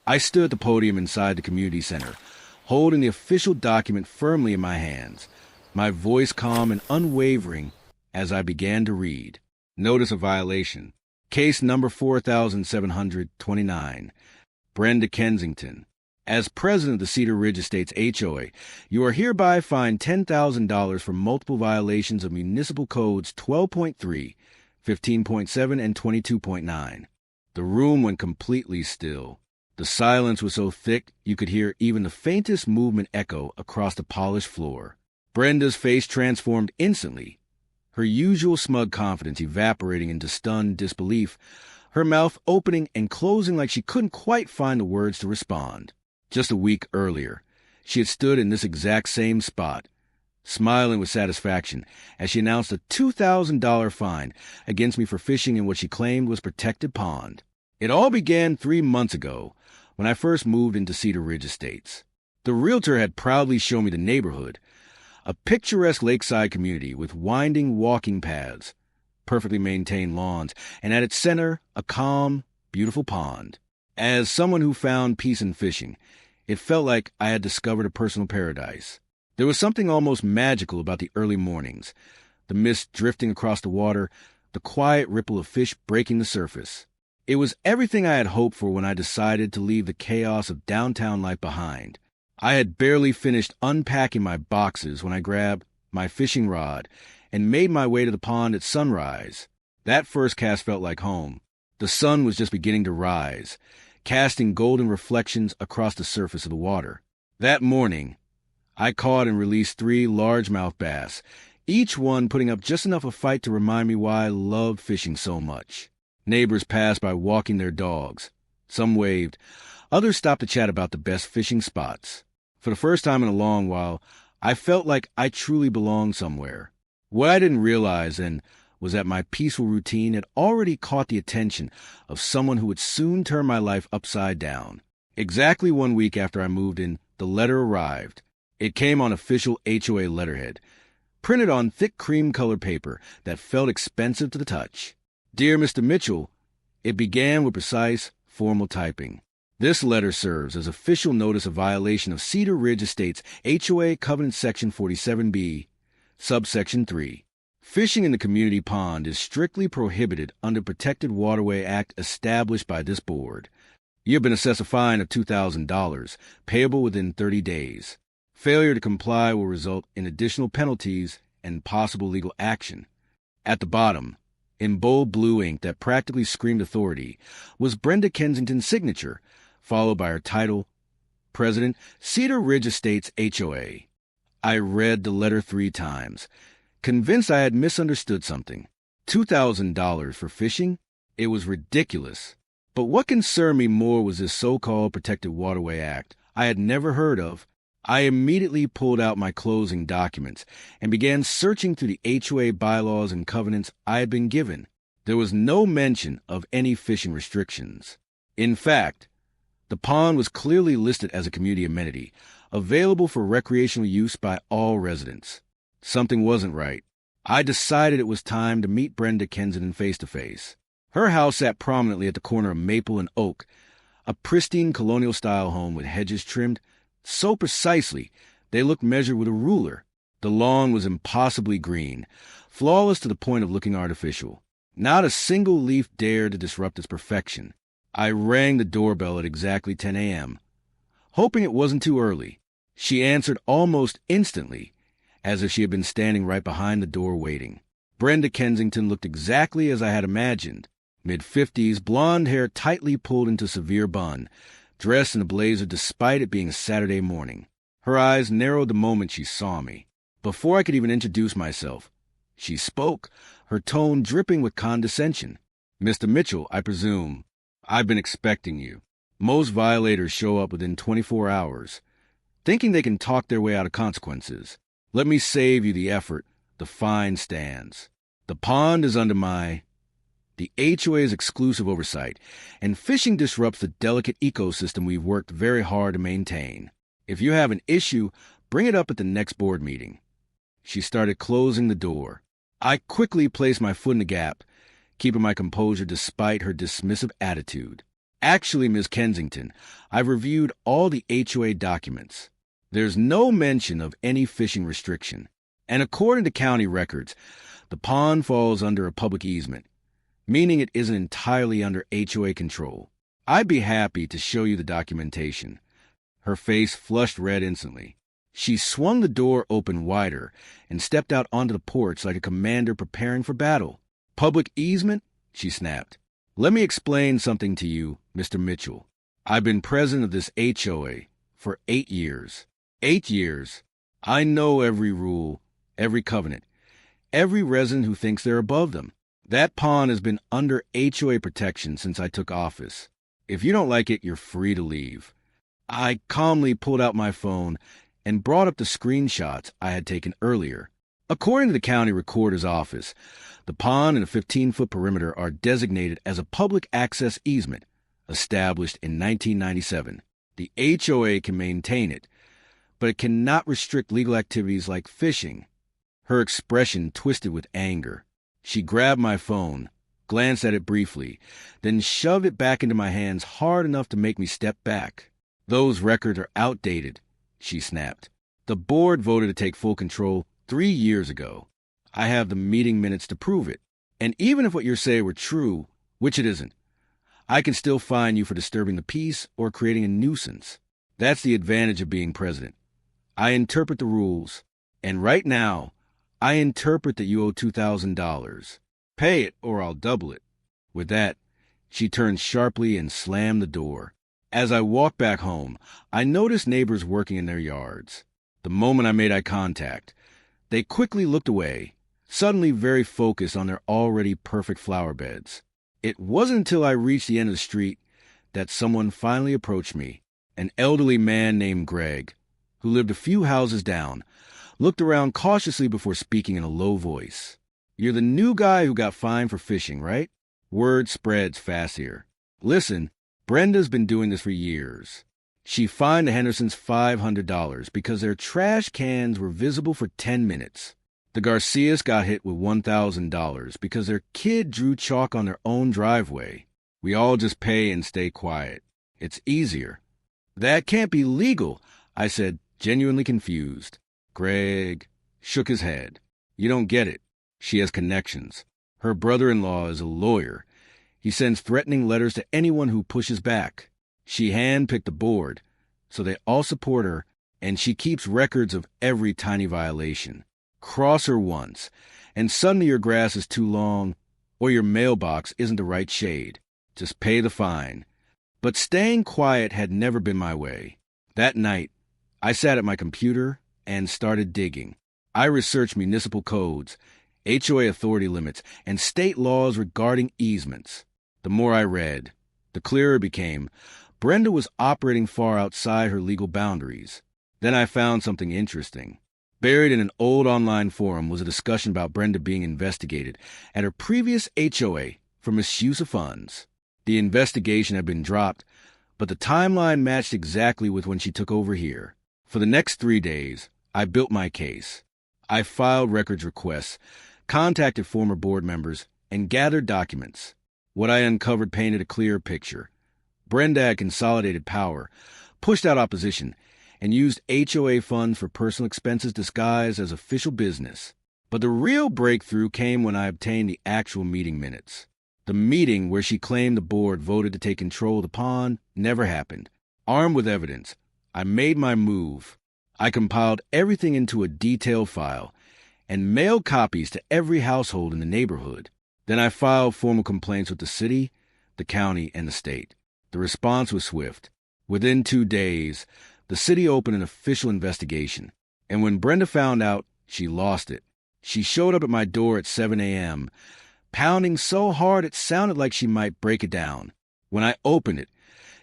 I stood at the podium inside the community center, holding the official document firmly in my hands, my voice calm and unwavering as I began to read. Notice of violation. Case number 4729. Brenda Kensington. As president of the Cedar Ridge Estates HOA, you are hereby fined $10,000 for multiple violations of Municipal Codes 12.3, 15.7, and 22.9. The room went completely still. The silence was so thick you could hear even the faintest movement echo across the polished floor. Brenda's face transformed instantly, her usual smug confidence evaporating into stunned disbelief, her mouth opening and closing like she couldn't quite find the words to respond. Just a week earlier, she had stood in this exact same spot, smiling with satisfaction as she announced a $2,000 fine against me for fishing in what she claimed was protected pond. It all began 3 months ago, when I first moved into Cedar Ridge Estates. The realtor had proudly shown me the neighborhood, a picturesque lakeside community with winding walking paths, perfectly maintained lawns, and at its center, a calm, beautiful pond. As someone who found peace in fishing, it felt like I had discovered a personal paradise. There was something almost magical about the early mornings, the mist drifting across the water, the quiet ripple of fish breaking the surface. It was everything I had hoped for when I decided to leave the chaos of downtown life behind. I had barely finished unpacking my boxes when I grabbed my fishing rod and made my way to the pond at sunrise. That first cast felt like home. The sun was just beginning to rise, casting golden reflections across the surface of the water. That morning, I caught and released 3 largemouth bass, each one putting up just enough of a fight to remind me why I loved fishing so much. Neighbors passed by walking their dogs. Some waved. Others stopped to chat about the best fishing spots. For the first time in a long while, I felt like I truly belonged somewhere. What I didn't realize then was that my peaceful routine had already caught the attention of someone who would soon turn my life upside down. Exactly 1 week after I moved in, the letter arrived. It came on official HOA letterhead, printed on thick cream-colored paper that felt expensive to the touch. Dear Mr. Mitchell, it began with precise, formal typing. This letter serves as official notice of violation of Cedar Ridge Estates HOA Covenant Section 47B, subsection 3. Fishing in the community pond is strictly prohibited under Protected Waterway Act established by this board. You have been assessed a fine of $2,000, payable within 30 days. Failure to comply will result in additional penalties and possible legal action. At the bottom, in bold blue ink that practically screamed authority, was Brenda Kensington's signature, followed by her title, President, Cedar Ridge Estates HOA. I read the letter 3 times, convinced I had misunderstood something. $2,000 for fishing? It was ridiculous. But what concerned me more was this so-called Protected Waterway Act I had never heard of. I immediately pulled out my closing documents and began searching through the HOA bylaws and covenants I had been given. There was no mention of any fishing restrictions. In fact, the pond was clearly listed as a community amenity, available for recreational use by all residents. Something wasn't right. I decided it was time to meet Brenda Kensington face-to-face. Her house sat prominently at the corner of Maple and Oak, a pristine colonial-style home with hedges trimmed so precisely they looked measured with a ruler. The lawn was impossibly green, flawless to the point of looking artificial. Not a single leaf dared to disrupt its perfection. I rang the doorbell at exactly 10 a.m., hoping it wasn't too early. She answered almost instantly, as if she had been standing right behind the door waiting. Brenda Kensington looked exactly as I had imagined. Mid-50s, blonde hair tightly pulled into a severe bun, dressed in a blazer despite it being a Saturday morning. Her eyes narrowed the moment she saw me. Before I could even introduce myself, she spoke, her tone dripping with condescension. Mr. Mitchell, I presume. I've been expecting you. Most violators show up within 24 hours, thinking they can talk their way out of consequences. Let me save you the effort. The fine stands. The pond is under the HOA's exclusive oversight, and fishing disrupts the delicate ecosystem we've worked very hard to maintain. If you have an issue, bring it up at the next board meeting. She started closing the door. I quickly placed my foot in the gap, keeping my composure despite her dismissive attitude. Actually, Ms. Kensington, I've reviewed all the HOA documents. There's no mention of any fishing restriction. And according to county records, the pond falls under a public easement, meaning it isn't entirely under HOA control. I'd be happy to show you the documentation. Her face flushed red instantly. She swung the door open wider and stepped out onto the porch like a commander preparing for battle. Public easement? She snapped. Let me explain something to you, Mr. Mitchell. I've been president of this HOA for 8 years. 8 years. I know every rule, every covenant, every resident who thinks they're above them. That pond has been under HOA protection since I took office. If you don't like it, you're free to leave. I calmly pulled out my phone and brought up the screenshots I had taken earlier. According to the county recorder's office, the pond and a 15-foot perimeter are designated as a public access easement, established in 1997. The HOA can maintain it, but it cannot restrict legal activities like fishing. Her expression twisted with anger. She grabbed my phone, glanced at it briefly, then shoved it back into my hands hard enough to make me step back. Those records are outdated, she snapped. The board voted to take full control 3 years ago. I have the meeting minutes to prove it. And even if what you're saying were true, which it isn't, I can still fine you for disturbing the peace or creating a nuisance. That's the advantage of being president. I interpret the rules, and right now, I interpret that you owe $2,000. Pay it or I'll double it. With that, she turned sharply and slammed the door. As I walked back home, I noticed neighbors working in their yards. The moment I made eye contact, they quickly looked away, suddenly very focused on their already perfect flower beds. It wasn't until I reached the end of the street that someone finally approached me. An elderly man named Greg, who lived a few houses down, looked around cautiously before speaking in a low voice. You're the new guy who got fined for fishing, right? Word spreads fast here. Listen, Brenda's been doing this for years. She fined the Hendersons $500 because their trash cans were visible for 10 minutes. The Garcias got hit with $1,000 because their kid drew chalk on their own driveway. We all just pay and stay quiet. It's easier. That can't be legal, I said, genuinely confused. Greg shook his head. You don't get it. She has connections. Her brother-in-law is a lawyer. He sends threatening letters to anyone who pushes back. She handpicked the board, so they all support her, and she keeps records of every tiny violation. Cross her once, and suddenly your grass is too long, or your mailbox isn't the right shade. Just pay the fine. But staying quiet had never been my way. That night, I sat at my computer and started digging. I researched municipal codes, HOA authority limits, and state laws regarding easements. The more I read, the clearer it became. Brenda was operating far outside her legal boundaries. Then I found something interesting. Buried in an old online forum was a discussion about Brenda being investigated at her previous HOA for misuse of funds. The investigation had been dropped, but the timeline matched exactly with when she took over here. For the next 3 days, I built my case. I filed records requests, contacted former board members, and gathered documents. What I uncovered painted a clear picture. Brenda had consolidated power, pushed out opposition, and used HOA funds for personal expenses disguised as official business. But the real breakthrough came when I obtained the actual meeting minutes. The meeting where she claimed the board voted to take control of the pond never happened. Armed with evidence, I made my move. I compiled everything into a detailed file and mailed copies to every household in the neighborhood. Then I filed formal complaints with the city, the county, and the state. The response was swift. Within 2 days, the city opened an official investigation. And when Brenda found out, she lost it. She showed up at my door at 7 a.m., pounding so hard it sounded like she might break it down. When I opened it,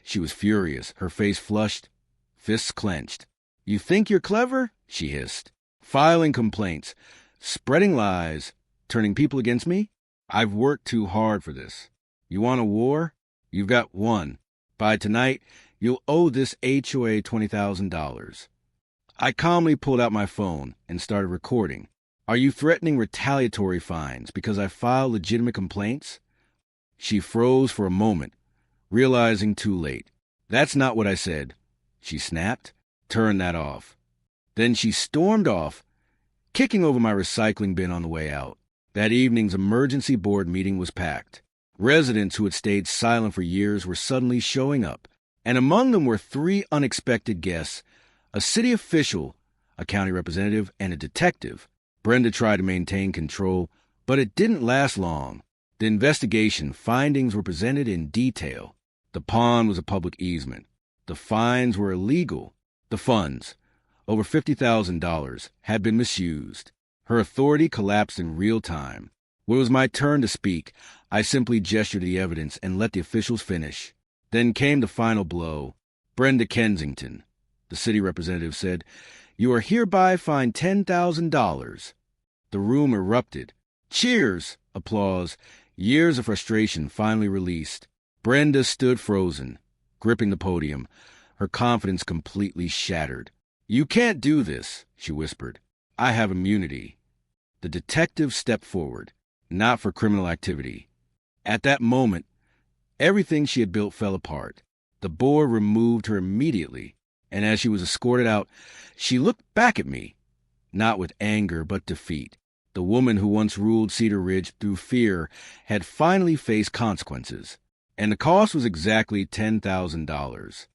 she was furious, her face flushed, fists clenched. You think you're clever? She hissed. Filing complaints, spreading lies, turning people against me? I've worked too hard for this. You want a war? You've got one. By tonight, you'll owe this HOA $20,000. I calmly pulled out my phone and started recording. Are you threatening retaliatory fines because I filed legitimate complaints? She froze for a moment, realizing too late. "That's not what I said," she snapped. "Turn that off." Then she stormed off, kicking over my recycling bin on the way out. That evening's emergency board meeting was packed. Residents who had stayed silent for years were suddenly showing up, and among them were 3 unexpected guests: a city official, a county representative, and a detective. Brenda tried to maintain control, but it didn't last long. The investigation findings were presented in detail. The pond was a public easement. The fines were illegal. The funds, over $50,000, had been misused. Her authority collapsed in real time. When it was my turn to speak, I simply gestured to the evidence and let the officials finish. Then came the final blow. "Brenda Kensington," the city representative said, "you are hereby fined $10,000. The room erupted. Cheers! Applause. Years of frustration finally released. Brenda stood frozen, gripping the podium, her confidence completely shattered. "You can't do this," she whispered. "I have immunity." The detective stepped forward, not for criminal activity. At that moment, everything she had built fell apart. The board removed her immediately, and as she was escorted out, she looked back at me, not with anger but defeat. The woman who once ruled Cedar Ridge through fear had finally faced consequences, and the cost was exactly $10,000.